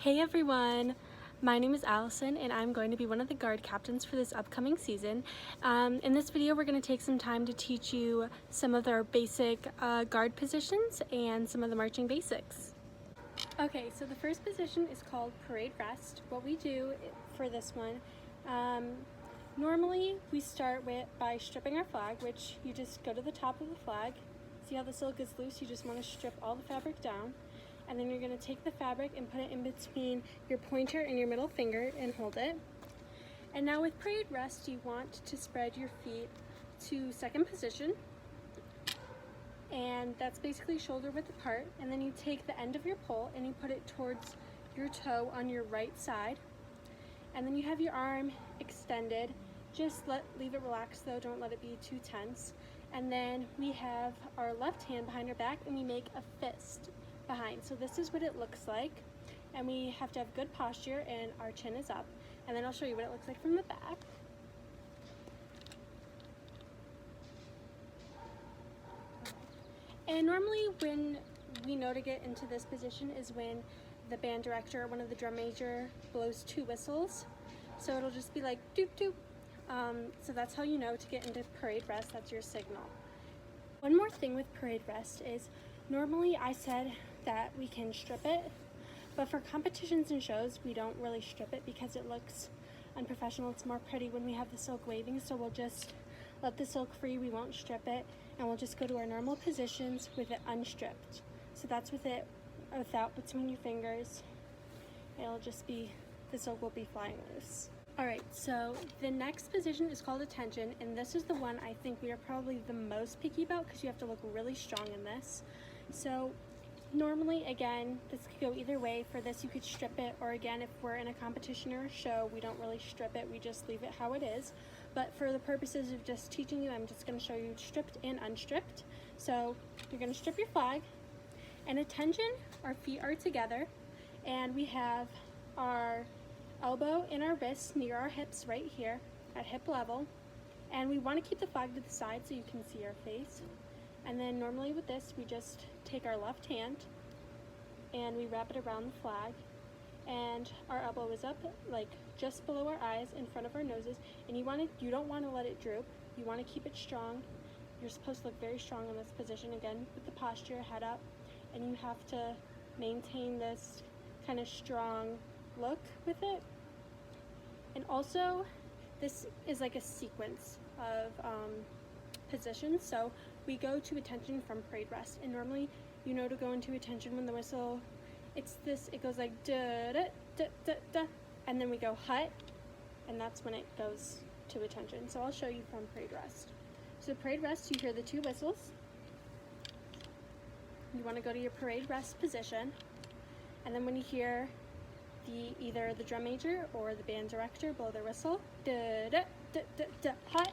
Hey everyone! My name is Allison and I'm going to be one of the guard captains for this upcoming season. In this video we're going to take some time to teach you some of our basic guard positions and some of the marching basics. Okay, so the first position is called parade rest. What we do for this one, normally we start by stripping our flag, which you just go to the top of the flag. See how the silk is loose? You just want to strip all the fabric down. And then you're going to take the fabric and put it in between your pointer and your middle finger and hold it. And now with parade rest, you want to spread your feet to second position. And that's basically shoulder width apart. And then you take the end of your pole and you put it towards your toe on your right side. And then you have your arm extended. Just leave it relaxed though, don't let it be too tense. And then we have our left hand behind our back and we make a fist behind. So this is what it looks like, and we have to have good posture and our chin is up, and then I'll show you what it looks like from the back. And normally when we know to get into this position is when the band director or one of the drum major blows 2 whistles. So it'll just be like doop doop. So that's how you know to get into parade rest. That's your signal. One more thing with parade rest is normally I said that we can strip it, but for competitions and shows we don't really strip it because it looks unprofessional. It's more pretty when we have the silk waving, so we'll just let the silk free, we won't strip it, and we'll just go to our normal positions with it unstripped. So that's with it without between your fingers. It'll just be, the silk will be flying loose. Alright, so the next position is called attention, and this is the one I think we are probably the most picky about because you have to look really strong in this. So normally, again, this could go either way. For this you could strip it, or again, if we're in a competition or a show, we don't really strip it, we just leave it how it is. But for the purposes of just teaching you, I'm just going to show you stripped and unstripped. So you're going to strip your flag, and attention, our feet are together, and we have our elbow and our wrist near our hips right here at hip level, and we want to keep the flag to the side so you can see our face. And then normally with this we just take our left hand and we wrap it around the flag, and our elbow is up like just below our eyes in front of our noses, and you don't want to let it droop. You want to keep it strong. You're supposed to look very strong in this position, again with the posture, head up, and you have to maintain this kind of strong look with it. And also this is like a sequence of positions. So we go to attention from parade rest, and normally you know to go into attention when the whistle, it goes like da da da da da, and then we go hut, and that's when it goes to attention. So I'll show you from parade rest. So parade rest, you hear the 2 whistles. You want to go to your parade rest position, and then when you hear either the drum major or the band director blow their whistle, da da da da da, hut,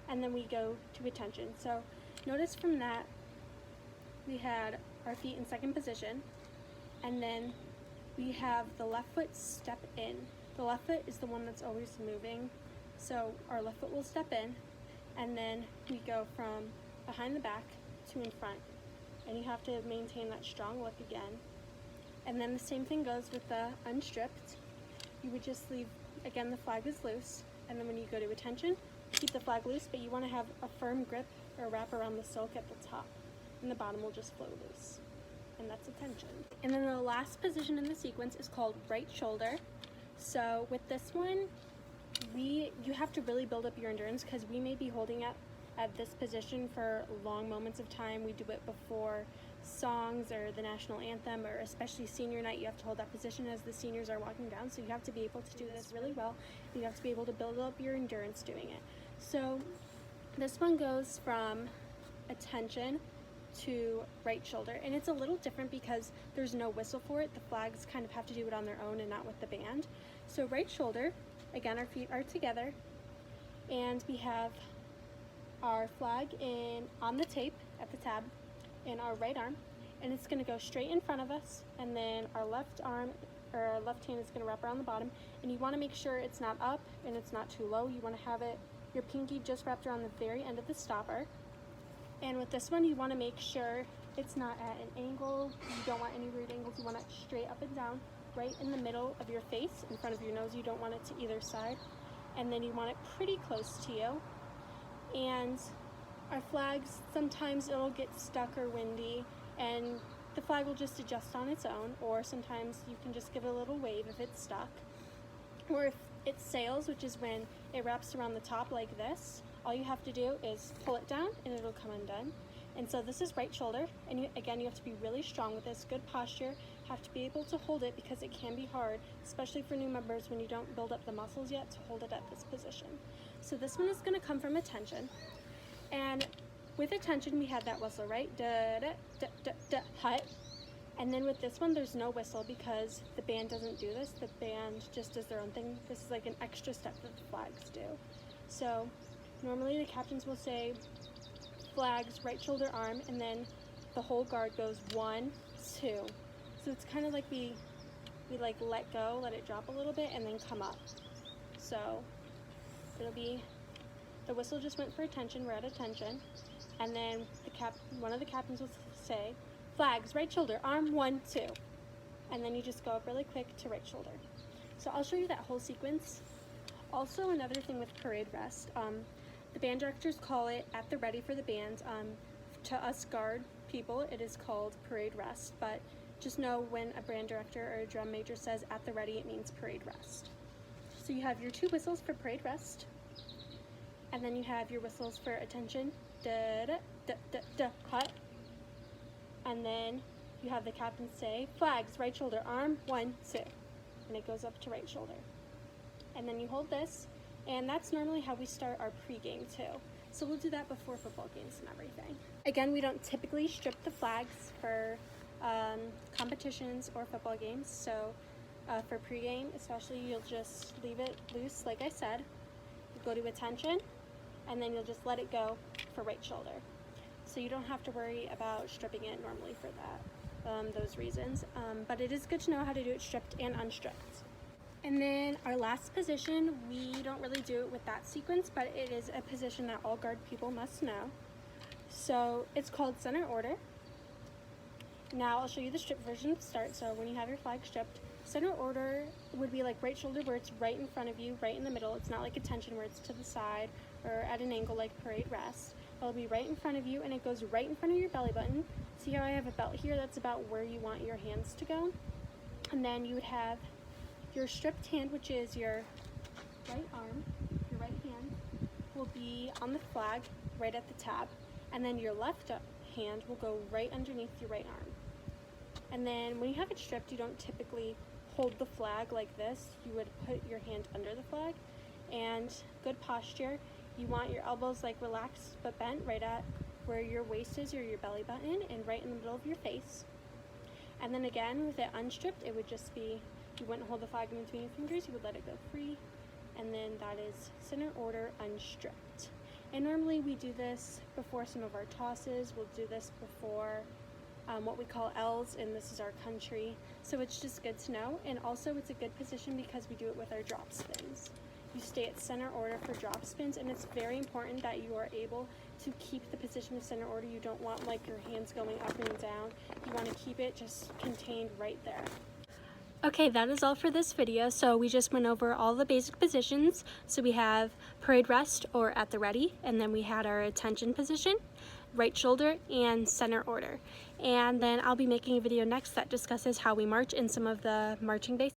and then we go to attention. So notice from that we had our feet in second position, and then we have the left foot step in. The left foot is the one that's always moving, so our left foot will step in, and then we go from behind the back to in front, and you have to maintain that strong look again. And then the same thing goes with the unstripped. You would just leave, again, the flag is loose, and then when you go to attention, keep the flag loose, but you want to have a firm grip or wrap around the silk at the top, and the bottom will just flow loose. And that's attention. And then the last position in the sequence is called right shoulder. So with this one, you have to really build up your endurance because we may be holding it at this position for long moments of time. We do it before songs or the national anthem, or especially senior night. You have to hold that position as the seniors are walking down, so you have to be able to do this really well. You have to be able to build up your endurance doing it. So this one goes from attention to right shoulder, and it's a little different because there's no whistle for it. The flags kind of have to do it on their own and not with the band. So right shoulder, again, our feet are together, and we have our flag on the tape at the tab in our right arm, and it's going to go straight in front of us, and then our left arm or our left hand is going to wrap around the bottom, and you want to make sure it's not up and it's not too low. You want to have your pinky just wrapped around the very end of the stopper. And with this one you want to make sure it's not at an angle. You don't want any weird angles. You want it straight up and down. right in the middle of your face, in front of your nose. You don't want it to either side. And then you want it pretty close to you. And our flags, sometimes it'll get stuck or windy, and the flag will just adjust on its own, or sometimes you can just give it a little wave if it's stuck. Or if it sails, which is when it wraps around the top like this, all you have to do is pull it down and it'll come undone. And so this is right shoulder, and again, you have to be really strong with this, good posture, have to be able to hold it because it can be hard, especially for new members when you don't build up the muscles yet, to hold it at this position. So this one is going to come from attention, and with attention we had that whistle, right? Da da da da da hut. And then with this one there's no whistle because the band doesn't do this. The band just does their own thing. This is like an extra step that the flags do. So normally the captains will say flags, right shoulder, arm, and then the whole guard goes 1, 2. So it's kind of like we like let go, let it drop a little bit, and then come up. So it'll be, the whistle just went for attention, we're at attention, and then one of the captains will say flags, right shoulder, arm, 1, 2, and then you just go up really quick to right shoulder. So I'll show you that whole sequence. Also, another thing with parade rest, the band directors call it at the ready for the band. To us guard people, it is called parade rest, but just know when a band director or a drum major says at the ready, it means parade rest. So you have your 2 whistles for parade rest, and then you have your whistles for attention, da da da da da hut, and then you have the captain say flags, right shoulder, arm, 1, 2, and it goes up to right shoulder. And then you hold this, and that's normally how we start our pregame too. So we'll do that before football games and everything. Again, we don't typically strip the flags for competitions or football games, so for pregame especially, you'll just leave it loose like I said. You go to attention, and then you'll just let it go for right shoulder. So you don't have to worry about stripping it normally for that, those reasons, but it is good to know how to do it stripped and unstripped. And then our last position, we don't really do it with that sequence, but it is a position that all guard people must know. So it's called center order. Now I'll show you the stripped version to start. So when you have your flag stripped, center order would be like right shoulder where it's right in front of you, right in the middle. It's not like attention where it's to the side or at an angle like parade rest. It'll be right in front of you, and it goes right in front of your belly button. See how I have a belt here? That's about where you want your hands to go. And then you would have your stripped hand, which is your right arm, your right hand, will be on the flag right at the tab, and then your left hand will go right underneath your right arm. And then when you have it stripped, you don't typically hold the flag like this. You would put your hand under the flag, and good posture. You want your elbows like relaxed but bent right at where your waist is or your belly button, and right in the middle of your face. And then again, with it unstripped, it would just be, you wouldn't hold the flag in between your fingers, you would let it go free, and then that is center order unstripped. And normally we do this before some of our tosses. We'll do this before what we call L's, and this is our country. So it's just good to know, and also it's a good position because we do it with our drop spins. You stay at center order for drop spins, and it's very important that you are able to keep the position of center order. You don't want like your hands going up and down. You want to keep it just contained right there. Okay, that is all for this video. So we just went over all the basic positions. So we have parade rest or at the ready, and then we had our attention position, right shoulder, and center order. And then I'll be making a video next that discusses how we march and some of the marching basics.